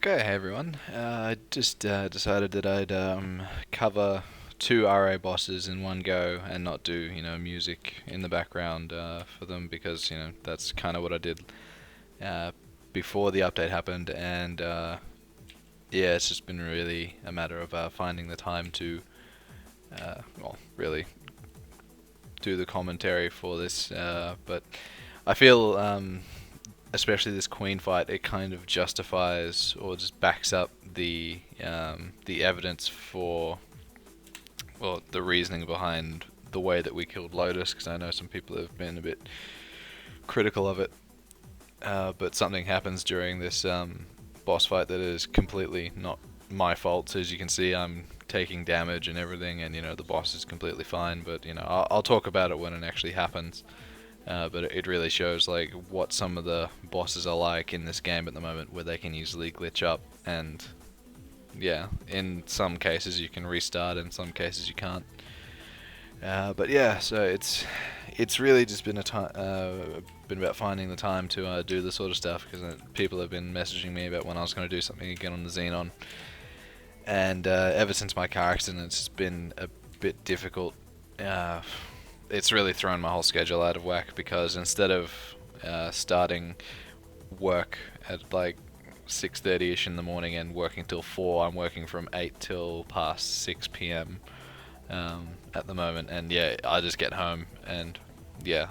Okay, hey everyone. I just decided that I'd cover two RA bosses in one go and not do, music in the background for them because, that's kind of what I did uh, before the update happened, and yeah, it's just been really a matter of finding the time to, really do the commentary for this. But I feel especially this queen fight, it kind of justifies or just backs up the evidence for, well, the reasoning behind the way that we killed Lotus, because I know some people have been a bit critical of it. But something happens during this boss fight that is completely not my fault. So as you can see, I'm taking damage and everything, and the boss is completely fine. But I'll talk about it when it actually happens. But it really shows like what some of the bosses are like in this game at the moment, where they can easily glitch up, and yeah, in some cases you can restart, in some cases you can't. But yeah, so it's really just been been about finding the time to do this sort of stuff, because people have been messaging me about when I was going to do something again on the Xenon, and ever since my car accident, it's been a bit difficult. It's really thrown my whole schedule out of whack, because instead of starting work at like 6:30ish in the morning and working till 4, I'm working from 8 till past 6 p.m. At the moment, and yeah, I just get home and yeah,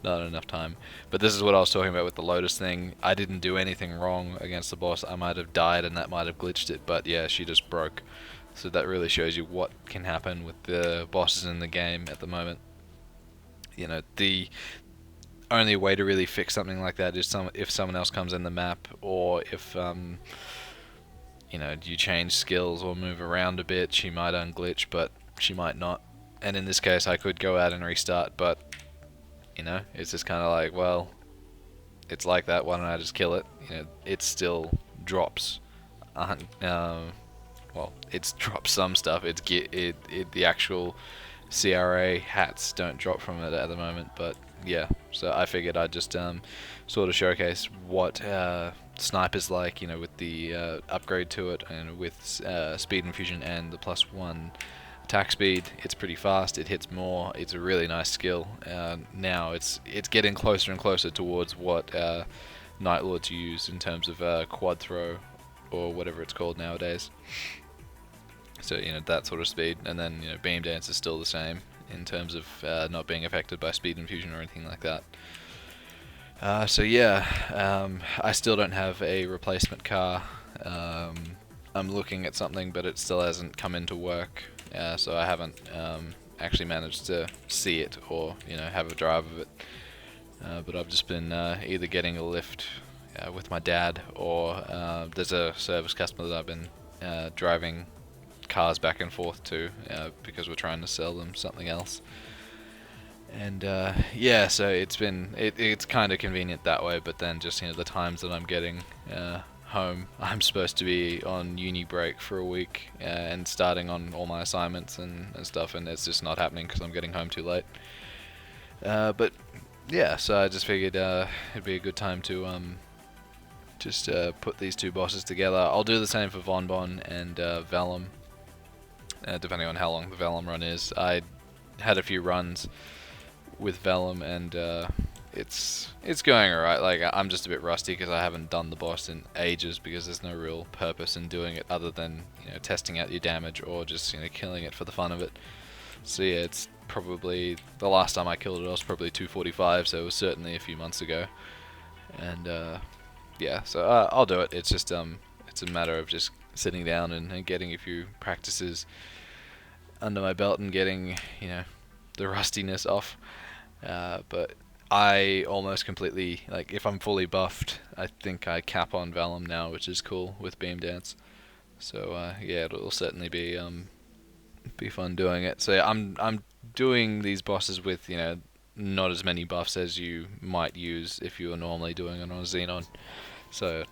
not enough time. But this is what I was talking about with the Lotus thing. I didn't do anything wrong against the boss. I might have died and that might have glitched it, but yeah, she just broke. So that really shows you what can happen with the bosses in the game at the moment. The only way to really fix something like that is if someone else comes in the map, or if you change skills or move around a bit, she might unglitch, but she might not. And in this case, I could go out and restart, but it's just kind of like, well, it's like that. Why don't I just kill it? It still drops. Well, it's dropped some stuff. The actual CRA hats don't drop from it at the moment, but yeah. So I figured I'd just sort of showcase what Sniper's like, with the upgrade to it, and with speed infusion and the +1 attack speed. It's pretty fast. It hits more. It's a really nice skill. Now it's getting closer and closer towards what Night Lords use in terms of quad throw, or whatever it's called nowadays. So that sort of speed, and then beam dance is still the same in terms of not being affected by speed infusion or anything like that. So yeah, I still don't have a replacement car. I'm looking at something, but it still hasn't come into work, so I haven't actually managed to see it or have a drive of it. But I've just been either getting a lift with my dad, or there's a service customer that I've been driving cars back and forth to, because we're trying to sell them something else. And yeah, so it's kind of convenient that way. But then just the times that I'm getting home, I'm supposed to be on uni break for a week and starting on all my assignments and stuff, and it's just not happening because I'm getting home too late. But yeah, so I just figured it'd be a good time to just put these two bosses together. I'll do the same for Von Bon and Vellum, depending on how long the Vellum run is. I had a few runs with Vellum, and it's going alright. Like, I'm just a bit rusty because I haven't done the boss in ages, because there's no real purpose in doing it other than testing out your damage, or just killing it for the fun of it. So yeah, it's probably the last time I killed it, I was probably 245, so it was certainly a few months ago. And yeah, so I'll do it. It's just it's a matter of just sitting down and getting a few practices under my belt and getting the rustiness off. But I almost completely, like, if I'm fully buffed, I think I cap on Vellum now, which is cool with Beam Dance. So yeah, it'll certainly be fun doing it. So yeah, I'm doing these bosses with not as many buffs as you might use if you were normally doing it on a Xenon. So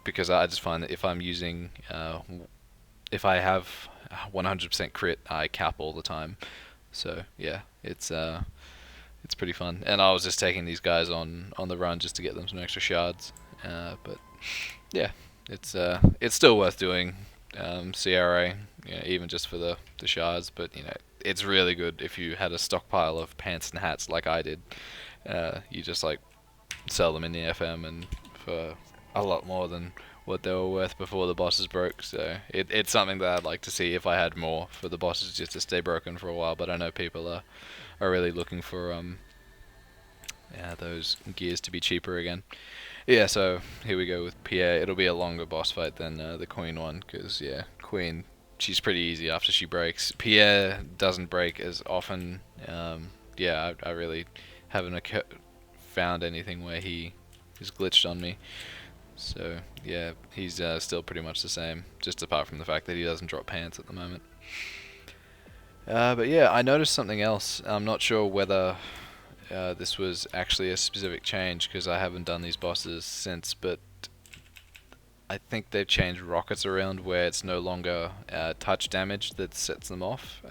because I just find that if I'm using if I have 100% crit, I cap all the time. So yeah, it's pretty fun. And I was just taking these guys on the run just to get them some extra shards. But yeah, it's still worth doing CRA, even just for the shards. But it's really good if you had a stockpile of pants and hats like I did. You just like sell them in the FM and for a lot more than what they were worth before the bosses broke. So it's something that I'd like to see if I had more for the bosses just to stay broken for a while. But I know people are really looking for those gears to be cheaper again. Yeah, so here we go with Pierre. It'll be a longer boss fight than the Queen one, because Queen, she's pretty easy after she breaks. Pierre doesn't break as often. I really haven't found anything where he is glitched on me. So yeah, he's still pretty much the same, just apart from the fact that he doesn't drop pants at the moment. But yeah, I noticed something else. I'm not sure whether this was actually a specific change because I haven't done these bosses since, but I think they've changed rockets around where it's no longer touch damage that sets them off.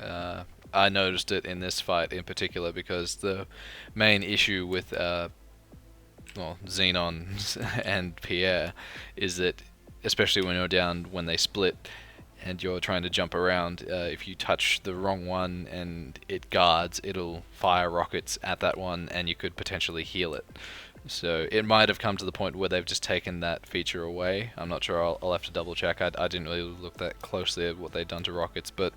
I noticed it in this fight in particular because the main issue with Xenon and Pierre is that, especially when you're down when they split and you're trying to jump around, if you touch the wrong one and it guards, it'll fire rockets at that one and you could potentially heal it. So it might have come to the point where they've just taken that feature away. I'm not sure, I'll have to double check. I didn't really look that closely at what they'd done to rockets, but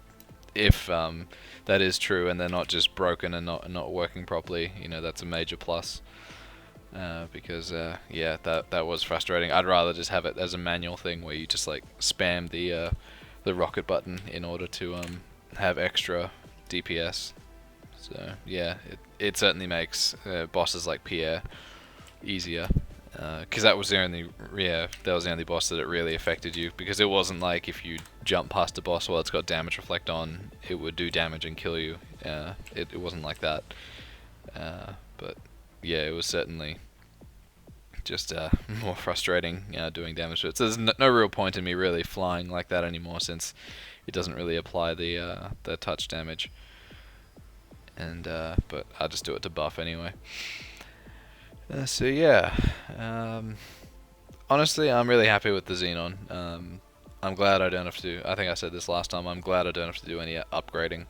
if that is true and they're not just broken and not working properly, that's a major plus. Because that was frustrating. I'd rather just have it as a manual thing where you just like spam the rocket button in order to have extra DPS. So yeah, it certainly makes bosses like Pierre easier. Because that was the only boss that it really affected you. Because it wasn't like if you jump past a boss while it's got damage reflect on, it would do damage and kill you. It wasn't like that. But yeah, it was certainly just more frustrating doing damage to it. So there's no real point in me really flying like that anymore, since it doesn't really apply the touch damage. And but I just do it to buff anyway. So yeah, honestly, I'm really happy with the Xenon. I'm glad I don't have to. I think I said this last time. I'm glad I don't have to do any upgrading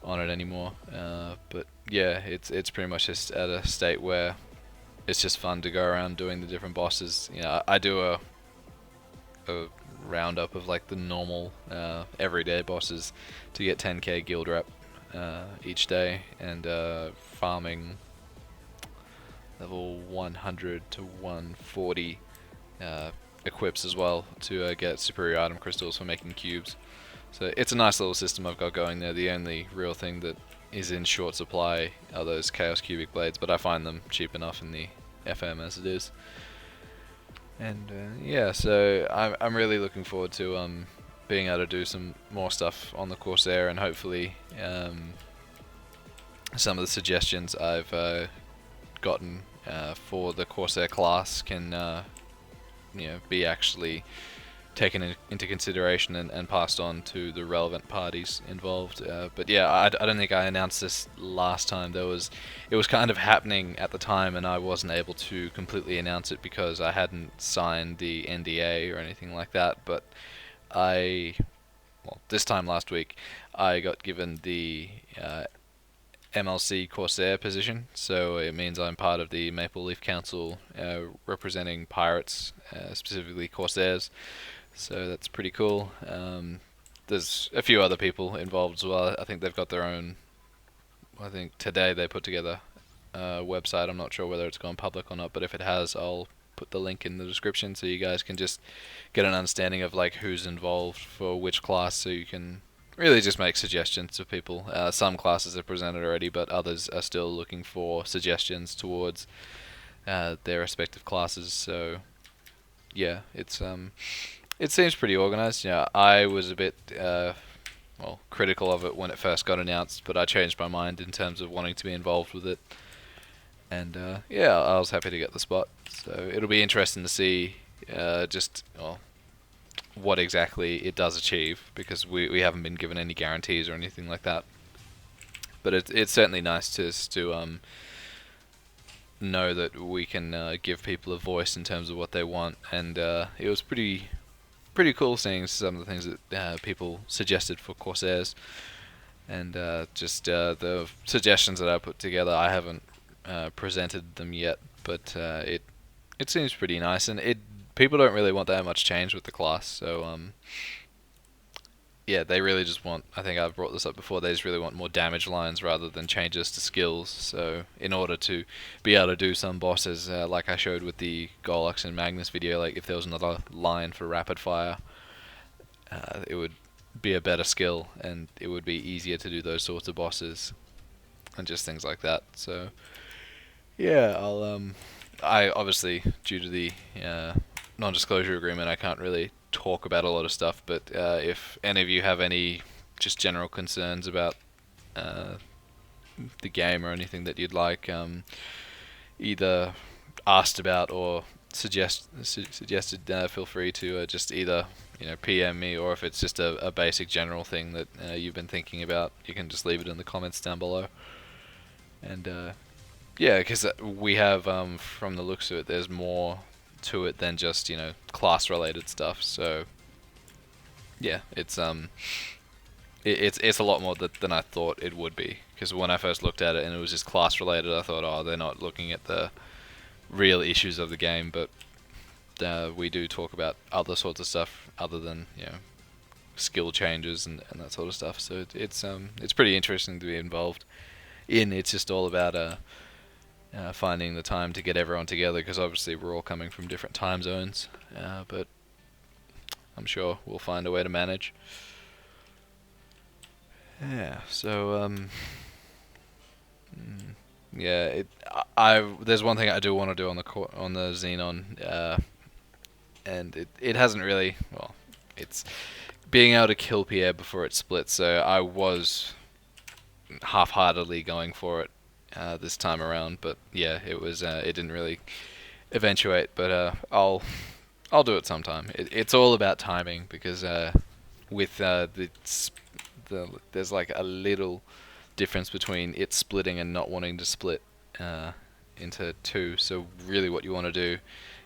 on it anymore. But yeah, it's pretty much just at a state where it's just fun to go around doing the different bosses. I do a roundup of like the normal everyday bosses to get 10k guild rep each day, and farming level 100 to 140 equips as well to get superior item crystals for making cubes. So it's a nice little system I've got going there. The only real thing that is in short supply are those Chaos Cubic Blades, but I find them cheap enough in the FM as it is. And yeah, so I'm really looking forward to being able to do some more stuff on the Corsair, and hopefully some of the suggestions I've gotten for the Corsair class can be actually taken into consideration and passed on to the relevant parties involved. But yeah, I don't think I announced this last time. It was kind of happening at the time, and I wasn't able to completely announce it because I hadn't signed the NDA or anything like that. But this time last week, I got given the MLC Corsair position, so it means I'm part of the Maple Leaf Council representing pirates, specifically Corsairs. So that's pretty cool. There's a few other people involved as well. I think they've got their own. I think today they put together a website. I'm not sure whether it's gone public or not, but if it has, I'll put the link in the description so you guys can just get an understanding of like who's involved for which class, so you can really just make suggestions to people. Some classes are presented already, but others are still looking for suggestions towards their respective classes. So yeah, it seems pretty organized. I was a bit critical of it when it first got announced, but I changed my mind in terms of wanting to be involved with it. And I was happy to get the spot. So it'll be interesting to see what exactly it does achieve, because we haven't been given any guarantees or anything like that. But it's certainly nice to know that we can give people a voice in terms of what they want, and it was pretty cool seeing some of the things that people suggested for Corsairs, and just the suggestions that I put together. I haven't presented them yet, but it seems pretty nice, and people don't really want that much change with the class, so yeah, they really just want, I think I've brought this up before, they just really want more damage lines rather than changes to skills. So in order to be able to do some bosses, like I showed with the Golux and Magnus video, like if there was another line for rapid fire, it would be a better skill, and it would be easier to do those sorts of bosses, and just things like that. So yeah, I obviously, due to the non-disclosure agreement, I can't really talk about a lot of stuff, but if any of you have any just general concerns about the game or anything that you'd like either asked about or suggested, feel free to just either PM me, or if it's just a basic general thing that you've been thinking about, you can just leave it in the comments down below. And yeah, because we have, from the looks of it, there's more to it than just class related stuff. So yeah, it's a lot more than I thought it would be, because when I first looked at it and it was just class related, I thought, oh, they're not looking at the real issues of the game. But we do talk about other sorts of stuff other than skill changes and that sort of stuff. So it's pretty interesting to be involved in. It's just all about finding the time to get everyone together, because obviously we're all coming from different time zones, but I'm sure we'll find a way to manage. Yeah, so yeah, there's one thing I do want to do on the Xenon, and it hasn't really, well, it's being able to kill Pierre before it splits. So I was half-heartedly going for it this time around, but yeah, it didn't really eventuate, but I'll do it sometime. It's all about timing, because with there's like a little difference between it splitting and not wanting to split into two. So really what you want to do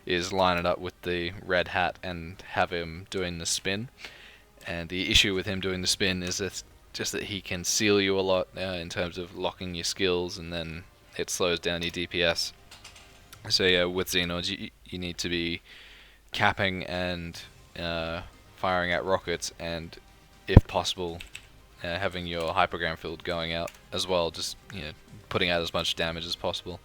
is line it up with the red hat and have him doing the spin. And the issue with him doing the spin is that just that he can seal you a lot in terms of locking your skills, and then it slows down your DPS. So yeah, with Xenons you need to be capping and firing out rockets, and if possible having your hypergram field going out as well, just putting out as much damage as possible.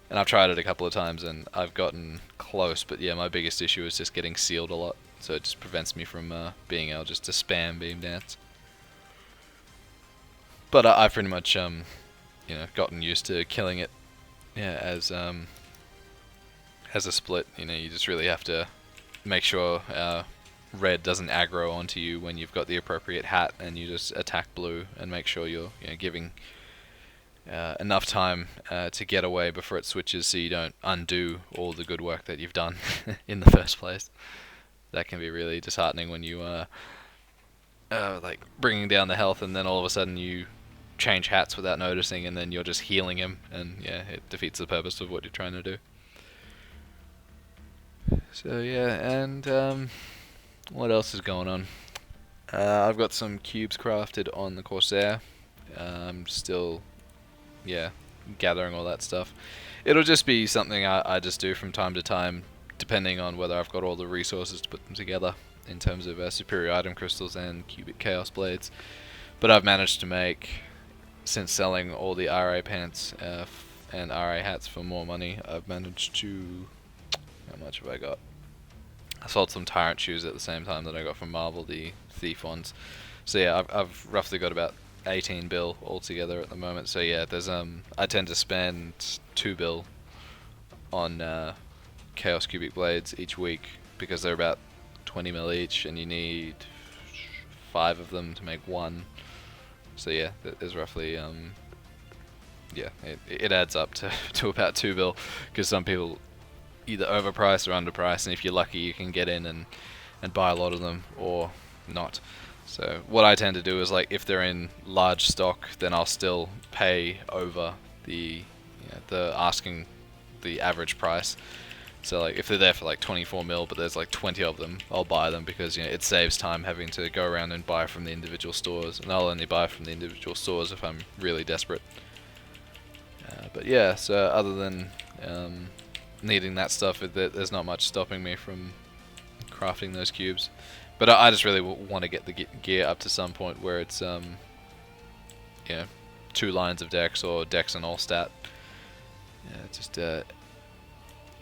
And I've tried it a couple of times and I've gotten close, but yeah, my biggest issue is just getting sealed a lot, so it just prevents me from being able just to spam beam dance. But I've pretty much gotten used to killing it as a split. You just really have to make sure red doesn't aggro onto you when you've got the appropriate hat, and you just attack blue and make sure you're giving enough time to get away before it switches, so you don't undo all the good work that you've done in the first place. That can be really disheartening when you like bringing down the health, and then all of a sudden you change hats without noticing, and then you're just healing him, and yeah, it defeats the purpose of what you're trying to do. So yeah, and what else is going on? I've got some cubes crafted on the Corsair. I'm still gathering all that stuff. It'll just be something I just do from time to time, depending on whether I've got all the resources to put them together in terms of superior item crystals and cubic chaos blades. But I've managed to make, since selling all the RA pants and RA hats for more money, I've managed to, how much have I got? I sold some Tyrant shoes at the same time that I got from Marvel, the Thief ones. So yeah, I've roughly got about 18 bill altogether at the moment. So yeah, there's I tend to spend 2 bill on Chaos Cubic Blades each week, because they're about 20 mil each, and you need 5 of them to make one. So yeah, there's roughly yeah, it adds up to about 2 bill, because some people either overpriced or underpriced, and if you're lucky you can get in and buy a lot of them, or not. So what I tend to do is, like, if they're in large stock, then I'll still pay over the asking the average price. So like if they're there for like 24 mil, but there's like 20 of them, I'll buy them because it saves time having to go around and buy from the individual stores, and I'll only buy from the individual stores if I'm really desperate. But yeah, so other than needing that stuff, there's not much stopping me from crafting those cubes. But I just really want to get the gear up to some point where it's 2 lines of dex or dex and all stat. It just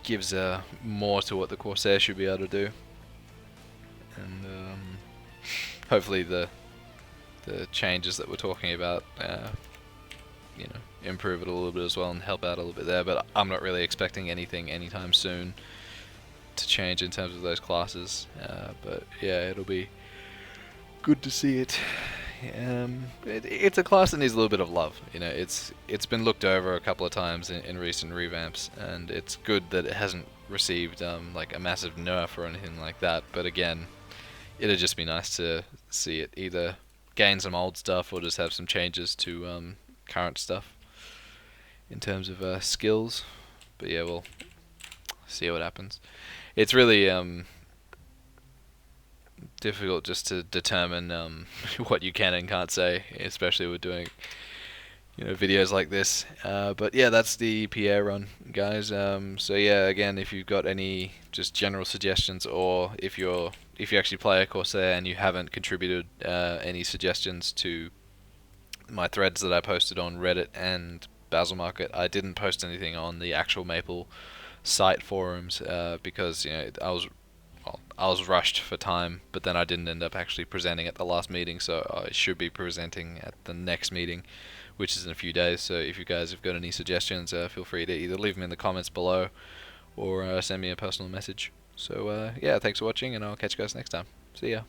gives more to what the Corsair should be able to do, and hopefully the changes that we're talking about improve it a little bit as well and help out a little bit there. But I'm not really expecting anything anytime soon to change in terms of those classes, but yeah, it'll be good to see it. It's a class that needs a little bit of love. It's been looked over a couple of times in recent revamps, and it's good that it hasn't received like a massive nerf or anything like that. But again, it'd just be nice to see it either gain some old stuff or just have some changes to current stuff in terms of skills. But yeah, we'll see what happens. It's really difficult just to determine what you can and can't say, especially with doing videos like this. But yeah, that's the Pierre run, guys. So yeah, again, if you've got any just general suggestions, or if you actually play a Corsair and you haven't contributed any suggestions to my threads that I posted on Reddit and Basil Market, I didn't post anything on the actual Maple site forums because I was rushed for time, but then I didn't end up actually presenting at the last meeting, so I should be presenting at the next meeting, which is in a few days. So if you guys have got any suggestions, feel free to either leave them in the comments below or send me a personal message. So yeah, thanks for watching, and I'll catch you guys next time. See ya.